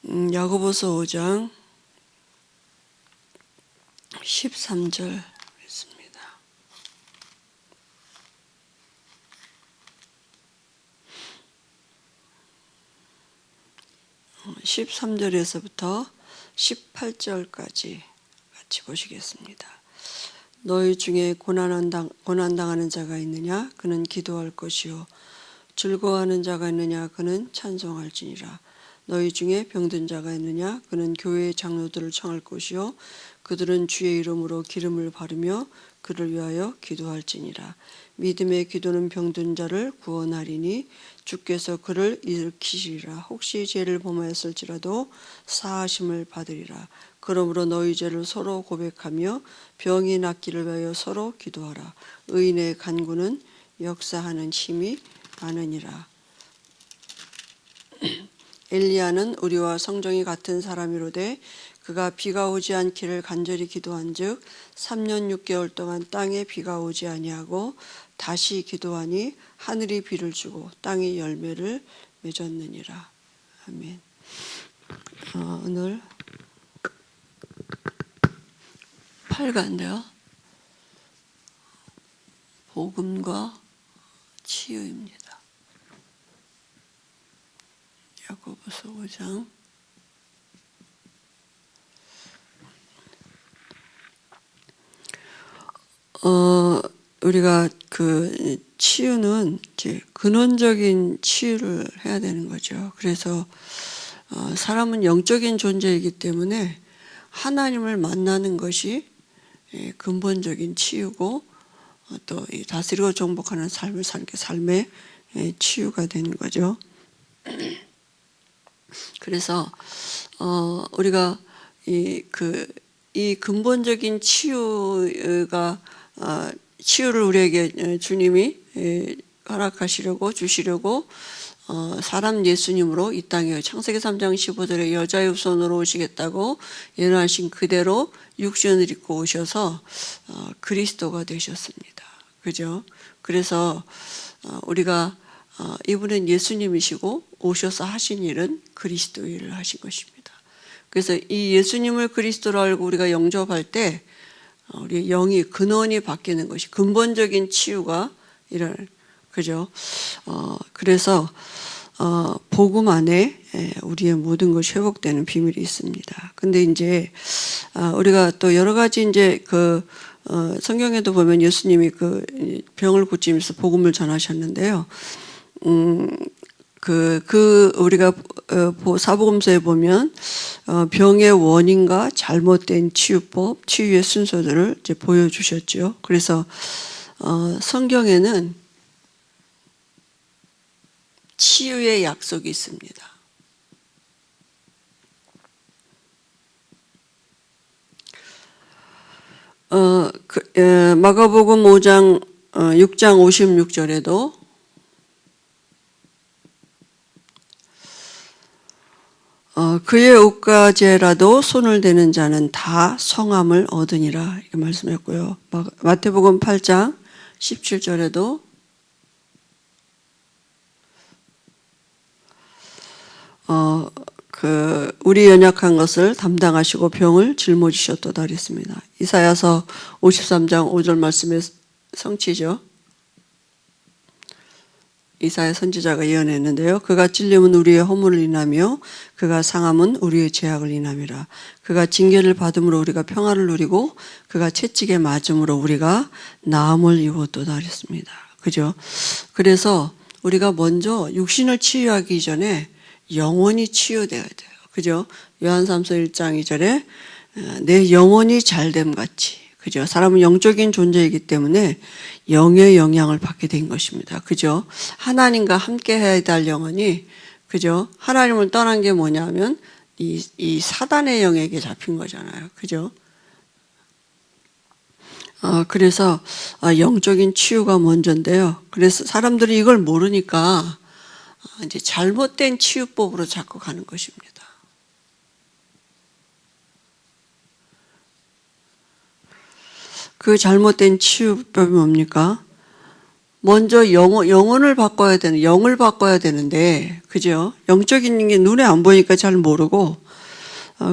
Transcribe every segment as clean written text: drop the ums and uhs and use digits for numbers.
야고보서 5장 13절 있습니다. 13절에서부터 18절까지 같이 보시겠습니다. 너희 중에 고난당하는 자가 있느냐? 그는 기도할 것이요. 즐거워하는 자가 있느냐? 그는 찬송할지니라. 너희 중에 병든 자가 있느냐? 그는 교회의 장로들을 청할 것이요. 그들은 주의 이름으로 기름을 바르며 그를 위하여 기도할지니라. 믿음의 기도는 병든 자를 구원하리니 주께서 그를 일으키시리라. 혹시 죄를 범하였을지라도 사하심을 받으리라. 그러므로 너희 죄를 서로 고백하며 병이 낫기를 위하여 서로 기도하라. 의인의 간구는 역사하는 힘이 많으니라. 엘리야는 우리와 성정이 같은 사람이로되 그가 비가 오지 않기를 간절히 기도한즉 3년 6개월 동안 땅에 비가 오지 아니하고 다시 기도하니 하늘이 비를 주고 땅이 열매를 맺었느니라. 아멘. 오늘 8가인데요. 복음과 치유입니다. 야고보서 5장 우리가 그 치유는 이제 근원적인 치유를 해야 되는 거죠. 그래서 사람은 영적인 존재이기 때문에 하나님을 만나는 것이 근본적인 치유고 또 다스리고 정복하는 삶을 사는 게 삶의 치유가 되는 거죠. 그래서 우리가 이 근본적인 치유가 치유를 우리에게 주님이 허락하시려고 주시려고 사람 예수님으로 이 땅에 창세기 3장 15절에 여자의 후손으로 오시겠다고 예언하신 그대로 육신을 입고 오셔서 그리스도가 되셨습니다. 그죠? 그래서 우리가 이분은 예수님이시고 오셔서 하신 일은 그리스도 일을 하신 것입니다. 그래서 이 예수님을 그리스도로 알고 우리가 영접할 때 우리의 영이 근원이 바뀌는 것이 근본적인 치유가 일어나는 그죠? 그래서 복음 안에 우리의 모든 것이 회복되는 비밀이 있습니다. 근데 이제 우리가 또 여러 가지 이제 성경에도 보면 예수님이 그 병을 고치면서 복음을 전하셨는데요. 우리가 사복음서에 보면 병의 원인과 잘못된 치유법, 치유의 순서들을 이제 보여주셨죠. 그래서 성경에는 치유의 약속이 있습니다. 마가복음 6장 56절에도 그의 옷가지에라도 손을 대는 자는 다 성함을 얻으니라 이렇게 말씀했고요. 마태복음 8장 17절에도 우리 연약한 것을 담당하시고 병을 짊어지셨도다 그랬습니다. 이사야서 53장 5절 말씀의 성취죠. 이사야 선지자가 예언했는데요. 그가 찔림은 우리의 허물을 인하며 그가 상함은 우리의 죄악을 인함이라. 그가 징계를 받음으로 우리가 평화를 누리고 그가 채찍에 맞음으로 우리가 나음을 입었도다 그랬습니다. 그죠? 그래서 우리가 먼저 육신을 치유하기 전에 영혼이 치유되어야 돼요. 그죠? 요한삼서 1장 2절에 내 영혼이 잘됨 같이. 그죠? 사람은 영적인 존재이기 때문에 영의 영향을 받게 된 것입니다. 그죠? 하나님과 함께 해야 될 영혼이, 그죠? 하나님을 떠난 게 뭐냐면, 이 사단의 영에게 잡힌 거잖아요. 그죠? 그래서, 영적인 치유가 먼저인데요. 그래서 사람들이 이걸 모르니까, 이제 잘못된 치유법으로 자꾸 가는 것입니다. 그 잘못된 치유법이 뭡니까? 먼저 영혼을 바꿔야 되는, 영을 바꿔야 되는데, 그죠? 영적인 게 눈에 안 보이니까 잘 모르고,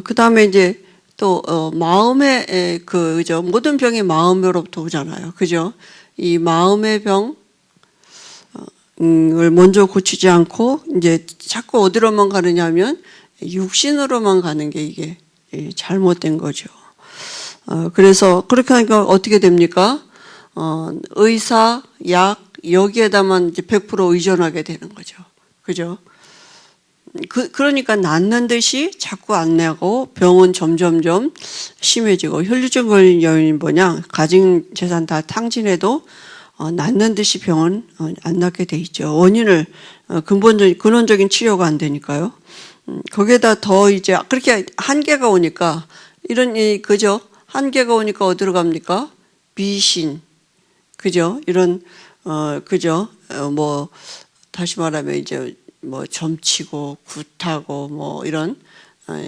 그 다음에 이제 또, 마음의, 그죠? 모든 병이 마음으로부터 오잖아요. 그죠? 이 마음의 병, 을 먼저 고치지 않고, 이제 자꾸 어디로만 가느냐 하면, 육신으로만 가는 게 이게 잘못된 거죠. 그래서 그렇게 하니까 어떻게 됩니까? 의사, 약, 여기에다만 이제 100% 의존하게 되는 거죠. 그죠? 그러니까 낫는 듯이 자꾸 안 나고 병은 점점점 심해지고, 혈류증 요인이 뭐냐? 가진 재산 다 탕진해도 낫는 듯이 병은 안 낫게 돼 있죠. 원인을 근원적인 치료가 안 되니까요. 거기에다 더 이제 그렇게 한계가 오니까 그죠? 한계가 오니까 어디로 갑니까? 미신, 그죠? 이런 그죠? 뭐 다시 말하면 이제 뭐 점치고 굿하고 뭐 이런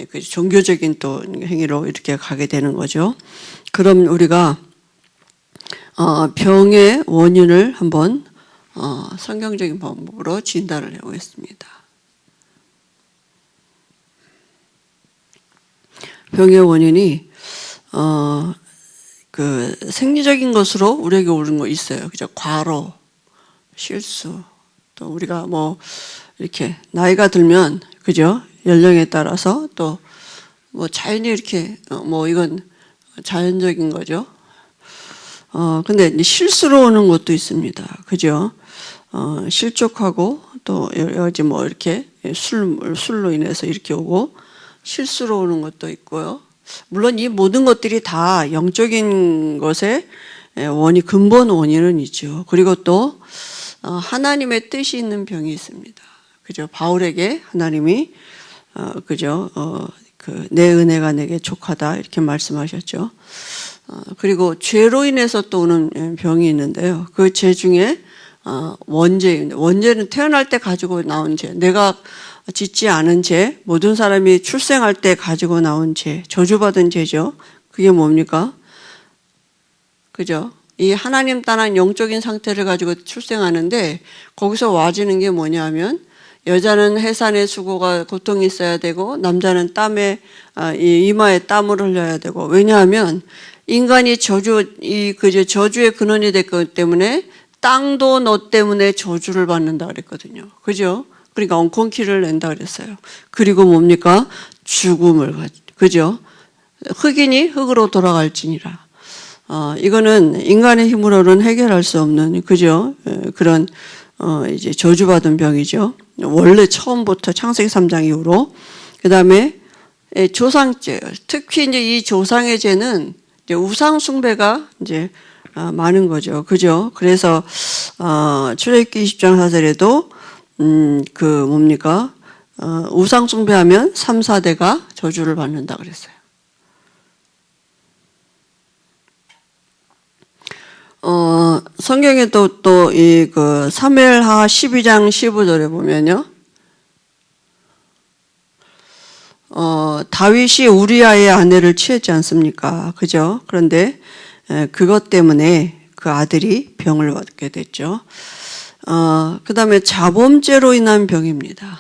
그 종교적인 또 행위로 이렇게 가게 되는 거죠. 그럼 우리가 병의 원인을 한번 성경적인 방법으로 진단을 해보겠습니다. 병의 원인이 그 생리적인 것으로 우리에게 오는 거 있어요. 그죠? 과로, 실수, 또 우리가 뭐 이렇게 나이가 들면, 그죠? 연령에 따라서 또 뭐 자연히 이렇게 뭐 이건 자연적인 거죠. 근데 이제 실수로 오는 것도 있습니다. 그죠? 실족하고 또 여러 가지 뭐 이렇게 술로 인해서 이렇게 오고 실수로 오는 것도 있고요. 물론 이 모든 것들이 다 영적인 것의 근본 원인은 있죠. 그리고 또 하나님의 뜻이 있는 병이 있습니다. 그죠? 바울에게 하나님이 그죠? 내 은혜가 내게 족하다 이렇게 말씀하셨죠. 그리고 죄로 인해서 또 오는 병이 있는데요. 그 죄 중에 원죄입니다. 원죄는 태어날 때 가지고 나온 죄, 내가 짓지 않은 죄, 모든 사람이 출생할 때 가지고 나온 죄, 저주받은 죄죠. 그게 뭡니까? 그죠? 이 하나님 따른 영적인 상태를 가지고 출생하는데 거기서 와지는 게 뭐냐면 여자는 해산의 수고가 고통이 있어야 되고 남자는 이마에 땀을 흘려야 되고, 왜냐하면 인간이 저주의 근원이 됐기 때문에 땅도 너 때문에 저주를 받는다 그랬거든요. 그죠? 그러니까 엉겅퀴를 낸다 그랬어요. 그리고 뭡니까? 죽음을, 그죠? 흑인이 흑으로 돌아갈지니라. 이거는 인간의 힘으로는 해결할 수 없는, 그죠? 그런, 이제 저주받은 병이죠. 원래 처음부터 창세기 3장 이후로. 그 다음에 조상죄. 특히 이제 이 조상의 죄는 이제 우상숭배가 이제 많은 거죠. 그죠? 그래서, 출애굽기 20장 4절에도, 뭡니까? 우상숭배하면 3, 4대가 저주를 받는다 그랬어요. 성경에 또 사무엘하 12장 15절에 보면요. 다윗이 우리아의 아내를 취했지 않습니까? 그죠? 그런데 그것 때문에 그 아들이 병을 받게 됐죠. 그 다음에 자범죄로 인한 병입니다.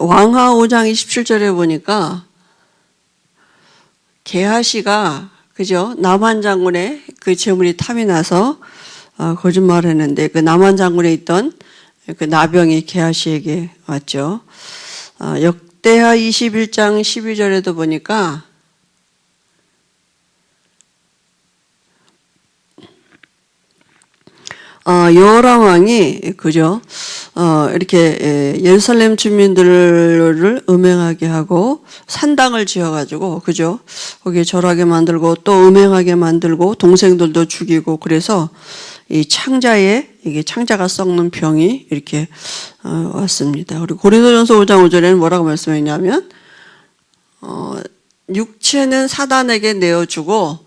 왕하 5장 27절에 보니까 게하시가, 그죠? 남한 장군의 그 재물이 탐이 나서 거짓말을 했는데 그 남한 장군에 있던 그 나병이 게하시에게 왔죠. 역대하 21장 12절에도 보니까 여호람 왕이, 그죠? 이렇게 예루살렘 주민들을 음행하게 하고 산당을 지어가지고, 그죠? 거기에 절하게 만들고 또 음행하게 만들고 동생들도 죽이고, 그래서 이 이게 창자가 썩는 병이 이렇게 왔습니다. 그리고 고린도전서 5장 5절에는 뭐라고 말씀했냐면, 육체는 사단에게 내어주고,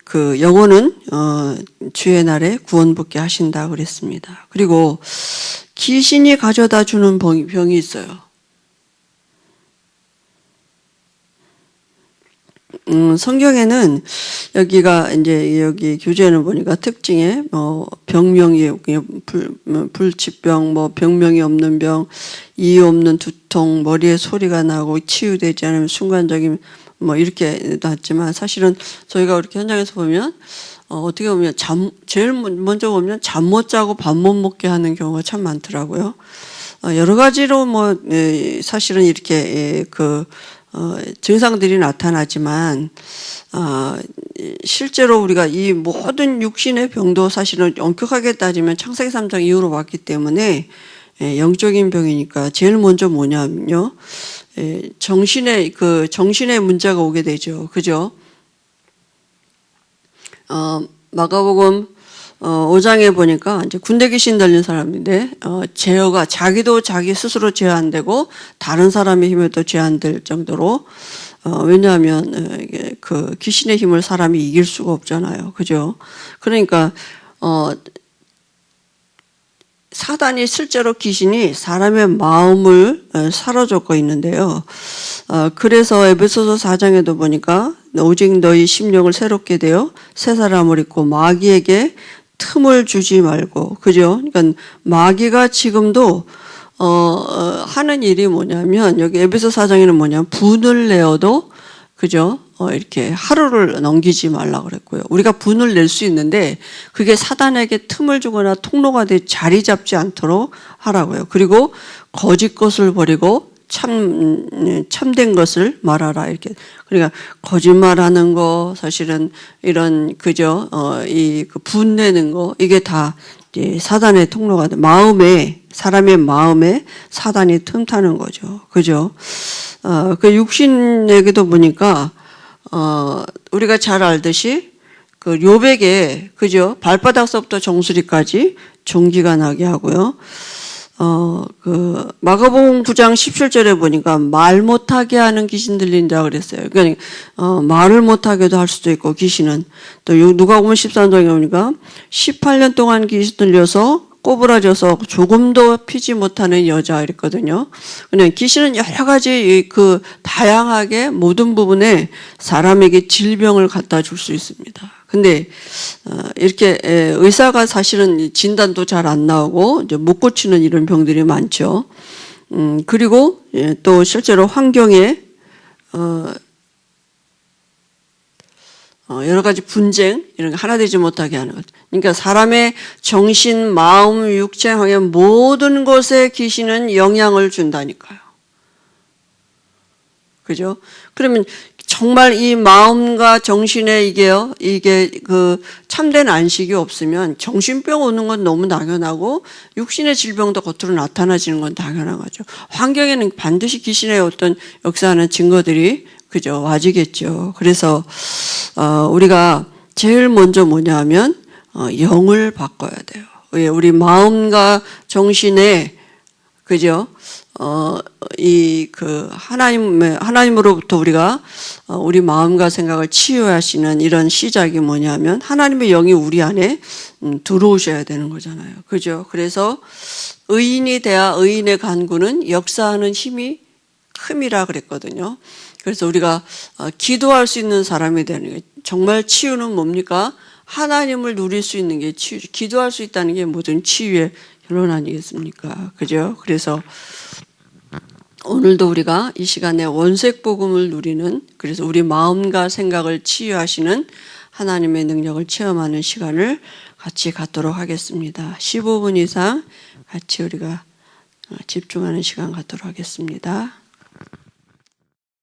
그 영혼은 주의 날에 구원받게 하신다 그랬습니다. 그리고 귀신이 가져다 주는 병이 있어요. 성경에는 여기가 이제 여기 교재는 보니까 특징에 병명이 불치병, 병명이 없는 병, 이유 없는 두통, 머리에 소리가 나고 치유되지 않으면 순간적인 이렇게 났지만 사실은 저희가 이렇게 현장에서 보면 어떻게 보면 제일 먼저 보면 잠 못 자고 밥 못 먹게 하는 경우가 참 많더라고요. 여러 가지로 사실은 이렇게 증상들이 나타나지만 실제로 우리가 이 모든 육신의 병도 사실은 엄격하게 따지면 창세기 3장 이후로 왔기 때문에 영적인 병이니까 제일 먼저 뭐냐면요, 정신의 문제가 오게 되죠. 그죠? 마가복음 5장에 보니까 이제 군대 귀신 들린 사람인데 제어가 자기도 자기 스스로 제어안되고 다른 사람의 힘에도 제어안될 정도로 왜냐하면 그 귀신의 힘을 사람이 이길 수가 없잖아요. 그죠? 그러니까 사단이 실제로 귀신이 사람의 마음을 사로잡고 있는데요. 그래서 에베소서 4장에도 보니까 오직 너희 심령을 새롭게 되어 새 사람을 입고 마귀에게 틈을 주지 말고, 그죠? 그러니까 마귀가 지금도 하는 일이 뭐냐면 여기 에베소 4장에는 뭐냐면 분을 내어도, 그죠? 이렇게 하루를 넘기지 말라고 그랬고요. 우리가 분을 낼 수 있는데 그게 사단에게 틈을 주거나 통로가 돼 자리 잡지 않도록 하라고요. 그리고 거짓 것을 버리고 참된 것을 말하라, 이렇게. 그러니까 거짓말하는 거, 사실은 이런 그죠, 분내는 거, 이게 다 이제 사단의 통로가 돼. 사람의 마음에 사단이 틈타는 거죠. 그죠? 그 육신에게도 보니까 우리가 잘 알듯이 그 욥에게, 그죠, 발바닥서부터 정수리까지 종기가 나게 하고요. 그 마가복음 9장 17절에 보니까 말 못하게 하는 귀신 들린 자 그랬어요. 그러니까 말을 못하게도 할 수도 있고, 귀신은 또 누가복음 13장에 보니까 18년 동안 귀신 들려서 꼬부라져서 조금도 피지 못하는 여자 이랬거든요. 그냥 귀신은 여러 가지 다양하게 모든 부분에 사람에게 질병을 갖다 줄 수 있습니다. 근데 이렇게 의사가 사실은 진단도 잘 안 나오고 이제 못 고치는 이런 병들이 많죠. 그리고 또 실제로 환경에 여러 가지 분쟁, 이런 거 하나 되지 못하게 하는 것. 그러니까 사람의 정신, 마음, 육체, 환경 모든 것에 귀신은 영향을 준다니까요. 그죠? 그러면 정말 이 마음과 정신에 이게 그 참된 안식이 없으면 정신병 오는 건 너무 당연하고 육신의 질병도 겉으로 나타나지는 건 당연한 거죠. 환경에는 반드시 귀신의 어떤 역사하는 증거들이, 그죠, 와지겠죠. 그래서 우리가 제일 먼저 뭐냐 하면 영을 바꿔야 돼요. 우리 마음과 정신에, 그죠, 하나님으로부터 우리가 우리 마음과 생각을 치유하시는 이런 시작이 뭐냐면 하나님의 영이 우리 안에 들어오셔야 되는 거잖아요. 그죠? 그래서 의인이 돼야 의인의 간구는 역사하는 힘이 큼이라 그랬거든요. 그래서 우리가 기도할 수 있는 사람이 되는 게, 정말 치유는 뭡니까? 하나님을 누릴 수 있는 게 치유죠. 기도할 수 있다는 게 모든 치유의 결론 아니겠습니까? 그죠? 그래서 오늘도 우리가 이 시간에 원색 복음을 누리는, 그래서 우리 마음과 생각을 치유하시는 하나님의 능력을 체험하는 시간을 같이 갖도록 하겠습니다. 15분 이상 같이 우리가 집중하는 시간 갖도록 하겠습니다.